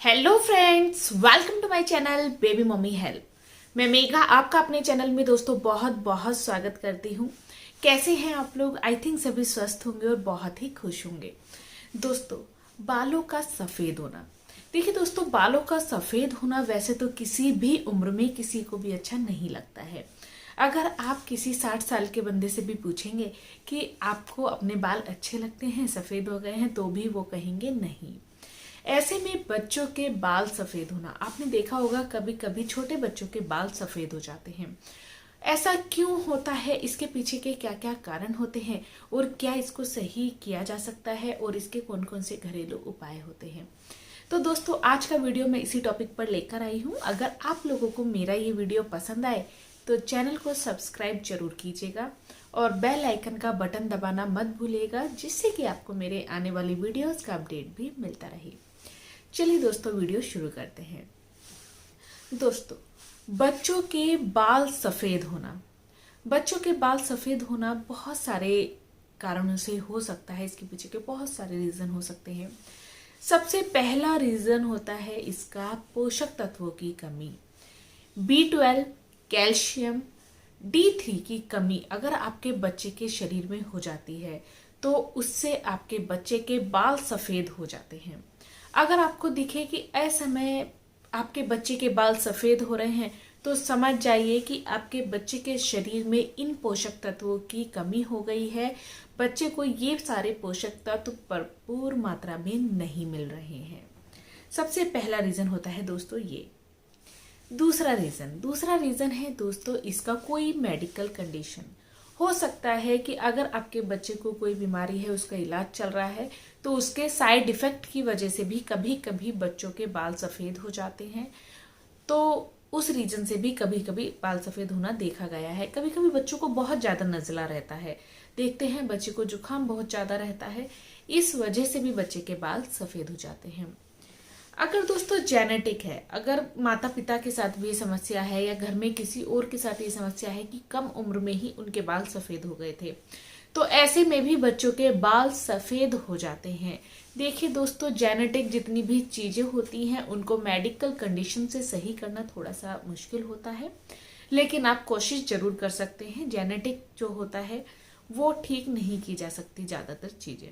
Hello friends, welcome to my channel baby mummy help. मैं मेघा आपका अपने चैनल में दोस्तों बहुत बहुत स्वागत करती हूँ। कैसे हैं आप लोग? आई थिंक सभी स्वस्थ होंगे और बहुत ही खुश होंगे। दोस्तों, बालों का सफ़ेद होना, देखिए दोस्तों, बालों का सफ़ेद होना वैसे तो किसी भी उम्र में किसी को भी अच्छा नहीं लगता है। अगर आप किसी 60 साल के बंदे से भी पूछेंगे कि आपको अपने बाल अच्छे लगते हैं, सफ़ेद हो गए हैं, तो भी वो कहेंगे नहीं। ऐसे में बच्चों के बाल सफेद होना, आपने देखा होगा कभी कभी छोटे बच्चों के बाल सफेद हो जाते हैं। ऐसा क्यों होता है? इसके पीछे के क्या क्या कारण होते हैं और क्या इसको सही किया जा सकता है और इसके कौन कौन से घरेलू उपाय होते हैं? तो दोस्तों, आज का वीडियो मैं इसी टॉपिक पर लेकर आई हूँ। अगर आप लोगों को मेरा ये वीडियो पसंद आए तो चैनल को सब्सक्राइब जरूर कीजिएगा और बेल आइकन का बटन दबाना मत भूलिएगा, जिससे कि आपको मेरे आने वाली वीडियोस का अपडेट भी मिलता रहे। चलिए दोस्तों, वीडियो शुरू करते हैं। दोस्तों, बच्चों के बाल सफेद होना, बच्चों के बाल सफेद होना बहुत सारे कारणों से हो सकता है। इसके पीछे के बहुत सारे रीजन हो सकते हैं। सबसे पहला रीजन होता है इसका पोषक तत्वों की कमी। B12, कैल्शियम, D3 की कमी अगर आपके बच्चे के शरीर में हो जाती है तो उससे आपके बच्चे के बाल सफेद हो जाते हैं। अगर आपको दिखे कि असमय आपके बच्चे के बाल सफेद हो रहे हैं तो समझ जाइए कि आपके बच्चे के शरीर में इन पोषक तत्वों की कमी हो गई है। बच्चे को ये सारे पोषक तत्व भरपूर मात्रा में नहीं मिल रहे हैं। सबसे पहला रीजन होता है दोस्तों ये। दूसरा रीजन है दोस्तों इसका कोई मेडिकल कंडीशन। हो सकता है कि अगर आपके बच्चे को कोई बीमारी है, उसका इलाज चल रहा है, तो उसके साइड इफेक्ट की वजह से भी कभी कभी बच्चों के बाल सफेद हो जाते हैं। तो उस रीजन से भी कभी कभी बाल सफेद होना देखा गया है। कभी कभी बच्चों को बहुत ज्यादा नजला रहता है, देखते हैं बच्चे को जुकाम बहुत ज्यादा रहता है, इस वजह से भी बच्चे के बाल सफेद हो जाते हैं। अगर दोस्तों जेनेटिक है, अगर माता पिता के साथ भी ये समस्या है या घर में किसी और के साथ ये समस्या है कि कम उम्र में ही उनके बाल सफेद हो गए थे, तो ऐसे में भी बच्चों के बाल सफेद हो जाते हैं। देखिए दोस्तों, जेनेटिक जितनी भी चीजें होती हैं उनको मेडिकल कंडीशन से सही करना थोड़ा सा मुश्किल होता है, लेकिन आप कोशिश जरूर कर सकते हैं। जेनेटिक जो होता है वो ठीक नहीं की जा सकती ज्यादातर चीजें।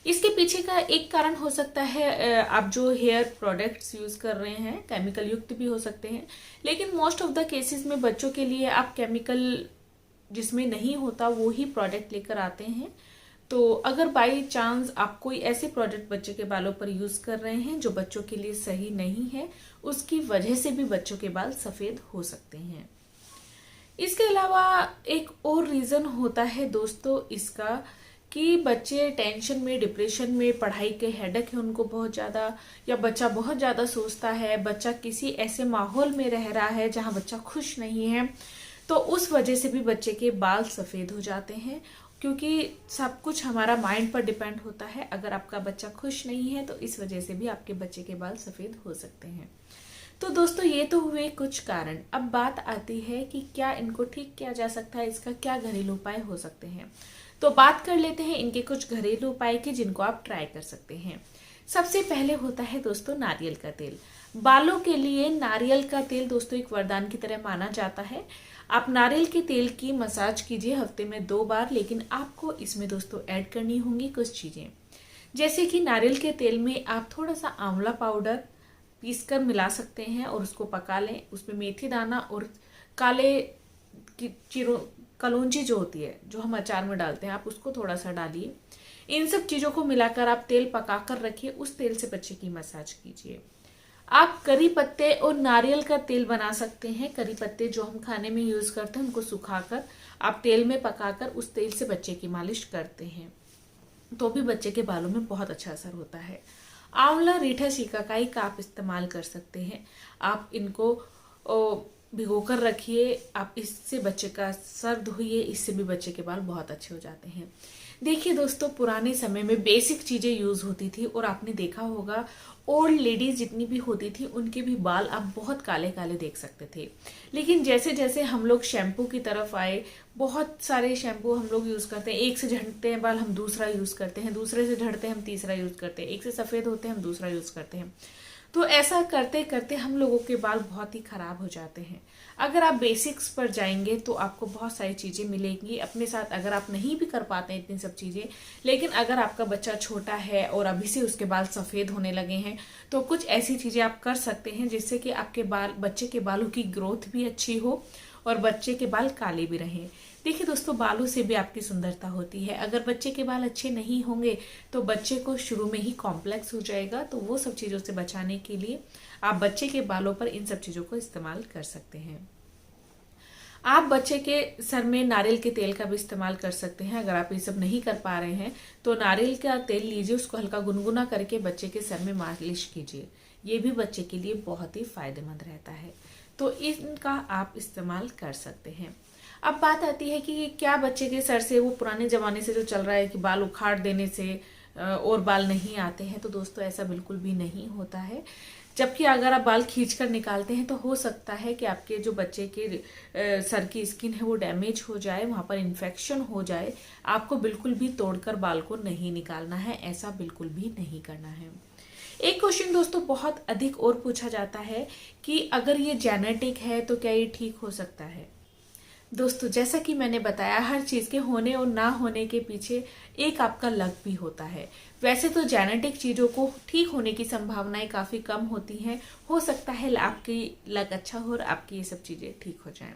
इसके पीछे का एक कारण हो सकता है आप जो हेयर प्रोडक्ट्स यूज कर रहे हैं, केमिकल युक्त भी हो सकते हैं, लेकिन मोस्ट ऑफ द केसेस में बच्चों के लिए आप केमिकल जिसमें नहीं होता वो ही प्रोडक्ट लेकर आते हैं। तो अगर बाई चांस आप कोई ऐसे प्रोडक्ट बच्चे के बालों पर यूज कर रहे हैं जो बच्चों के लिए सही नहीं है, उसकी वजह से भी बच्चों के बाल सफेद हो सकते हैं। इसके अलावा एक और रीजन होता है दोस्तों इसका कि बच्चे टेंशन में, डिप्रेशन में, पढ़ाई के हेडेक है उनको बहुत ज्यादा, या बच्चा बहुत ज्यादा सोचता है, बच्चा किसी ऐसे माहौल में रह रहा है जहां बच्चा खुश नहीं है, तो उस वजह से भी बच्चे के बाल सफेद हो जाते हैं। क्योंकि सब कुछ हमारा माइंड पर डिपेंड होता है। अगर आपका बच्चा खुश नहीं है तो इस वजह से भी आपके बच्चे के बाल सफेद हो सकते हैं। तो दोस्तों, ये तो हुए कुछ कारण। अब बात आती है कि क्या इनको ठीक किया जा सकता है, इसका क्या घरेलू उपाय हो सकते हैं। तो बात कर लेते हैं इनके कुछ घरेलू उपाय के जिनको आप ट्राई कर सकते हैं। सबसे पहले होता है दोस्तों नारियल का तेल। बालों के लिए नारियल का तेल दोस्तों एक वरदान की तरह माना जाता है। आप नारियल के तेल की मसाज कीजिए हफ्ते में 2 बार, लेकिन आपको इसमें दोस्तों ऐड करनी होंगी कुछ चीजें। जैसे कि नारियल के तेल में आप थोड़ा सा आंवला पाउडर पीस कर मिला सकते हैं और उसको पका लें। उसमें मेथी दाना और काले की चिरो कलौंजी जो होती है, जो हम अचार में डालते हैं, आप उसको थोड़ा सा डालिए। इन सब चीजों को मिलाकर आप तेल पका कर रखिए, उस तेल से बच्चे की मसाज कीजिए। आप करी पत्ते और नारियल का तेल बना सकते हैं। करी पत्ते जो हम खाने में यूज करते हैं उनको सुखाकर आप तेल में पकाकर उस तेल से बच्चे की मालिश करते हैं तो भी बच्चे के बालों में बहुत अच्छा असर होता है। आंवला, रीठा, शिकाकाई का आप इस्तेमाल कर सकते हैं। आप इनको भिगोकर रखिए, आप इससे बच्चे का सर धोइए, इससे भी बच्चे के बाल बहुत अच्छे हो जाते हैं। देखिए दोस्तों, पुराने समय में बेसिक चीजें यूज होती थी और आपने देखा होगा ओल्ड लेडीज जितनी भी होती थी उनके भी बाल आप बहुत काले काले देख सकते थे। लेकिन जैसे जैसे हम लोग शैम्पू की तरफ आए, बहुत सारे शैम्पू हम लोग यूज करते हैं। एक से झड़ते हैं बाल हम दूसरा यूज करते हैं, दूसरे से झड़ते हैं हम तीसरा यूज करते हैं, एक से सफेद होते हैं हम दूसरा यूज करते हैं। तो ऐसा करते करते हम लोगों के बाल बहुत ही खराब हो जाते हैं। अगर आप बेसिक्स पर जाएंगे तो आपको बहुत सारी चीजें मिलेंगी अपने साथ। अगर आप नहीं भी कर पाते हैं इतनी सब चीजें, लेकिन अगर आपका बच्चा छोटा है और अभी से उसके बाल सफेद होने लगे हैं, तो कुछ ऐसी चीजें आप कर सकते हैं जिससे कि आपके बाल, बच्चे के बालों की ग्रोथ भी अच्छी हो और बच्चे के बाल काले भी रहें। देखिए दोस्तों, बालों से भी आपकी सुंदरता होती है। अगर बच्चे के बाल अच्छे नहीं होंगे तो बच्चे को शुरू में ही कॉम्प्लेक्स हो जाएगा। तो वो सब चीजों से बचाने के लिए आप बच्चे के बालों पर इन सब चीजों को इस्तेमाल कर सकते हैं। आप बच्चे के सर में नारियल के तेल का भी इस्तेमाल कर सकते हैं। अगर आप ये सब नहीं कर पा रहे हैं तो नारियल का तेल लीजिए, उसको हल्का गुनगुना करके बच्चे के सर में मालिश कीजिए। ये भी बच्चे के लिए बहुत ही फायदेमंद रहता है। तो इनका आप इस्तेमाल कर सकते हैं। अब बात आती है कि क्या बच्चे के सर से वो पुराने जमाने से जो चल रहा है कि बाल उखाड़ देने से और बाल नहीं आते हैं, तो दोस्तों ऐसा बिल्कुल भी नहीं होता है। जबकि अगर आप बाल खींचकर निकालते हैं तो हो सकता है कि आपके जो बच्चे के सर की स्किन है वो डैमेज हो जाए, वहां पर इन्फेक्शन हो जाए। आपको बिल्कुल भी तोड़कर बाल को नहीं निकालना है, ऐसा बिल्कुल भी नहीं करना है। एक क्वेश्चन दोस्तों बहुत अधिक और पूछा जाता है कि अगर ये जेनेटिक है तो क्या ये ठीक हो सकता है। दोस्तों जैसा कि मैंने बताया, हर चीज के होने और ना होने के पीछे एक आपका लक भी होता है। वैसे तो जेनेटिक चीजों को ठीक होने की संभावनाएं काफी कम होती हैं। हो सकता है आपकी लक अच्छा हो और आपकी ये सब चीजें ठीक हो जाएं।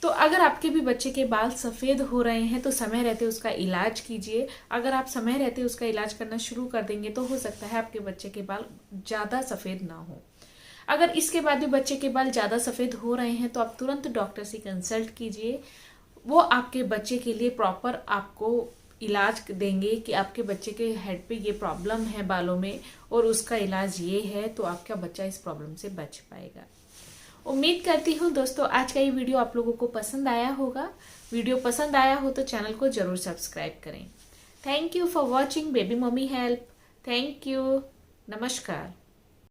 तो अगर आपके भी बच्चे के बाल सफेद हो रहे हैं तो समय रहते उसका इलाज कीजिए। अगर आप समय रहते उसका इलाज करना शुरू कर देंगे तो हो सकता है आपके बच्चे के बाल ज्यादा सफेद ना हो। अगर इसके बाद भी बच्चे के बाल ज्यादा सफेद हो रहे हैं तो आप तुरंत डॉक्टर से कंसल्ट कीजिए। वो आपके बच्चे के लिए प्रॉपर आपको इलाज देंगे कि आपके बच्चे के हेड पे ये प्रॉब्लम है बालों में और उसका इलाज ये है, तो आपका बच्चा इस प्रॉब्लम से बच पाएगा। उम्मीद करती हूँ दोस्तों आज का ये वीडियो आप लोगों को पसंद आया होगा। वीडियो पसंद आया हो तो चैनल को जरूर सब्सक्राइब करें। Thank you for watching baby mummy help. Thank you. नमस्कार।